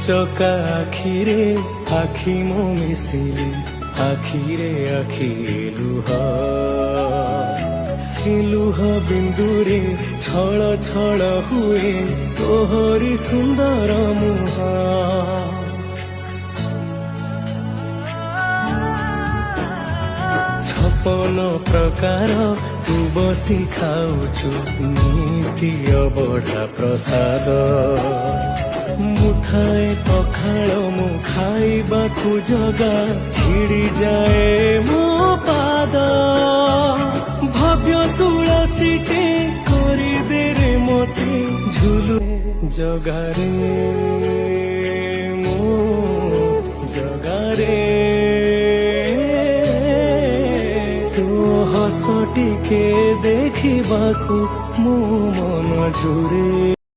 ଚକା ଆଖିରେ ଆଖି ମୁଁ ମିଶିଲି, ଆଖିରେ ଆଖି ଲୁହ, ସେ ଲୁହ ବିନ୍ଦୁରେ ଛଳ ଛଳ ହୁଏ ତୋହରି ସୁନ୍ଦର ମୁହଁ। ଛପନ ପ୍ରକାର ତୁ ବସି ଖାଉଛୁ ନୀତି ଅବଢା ପ୍ରସାଦ, ମୁଠାଏ ପଖାଳ ମୁଁ ଖାଇବାକୁ ଜଗା ଛିଡ଼ି ଯାଏ ମୋ ପାଦ। ଭବ୍ୟ ତୁଳସୀଟେ କରିଦେରେ ମୋତେ ଝୁଲୁ ଜଗାରେ, ମୋ ଜଗାରେ ତୋ ହସ ଟିକେ ଦେଖିବାକୁ ମୋ ମନ ଝୁରେ।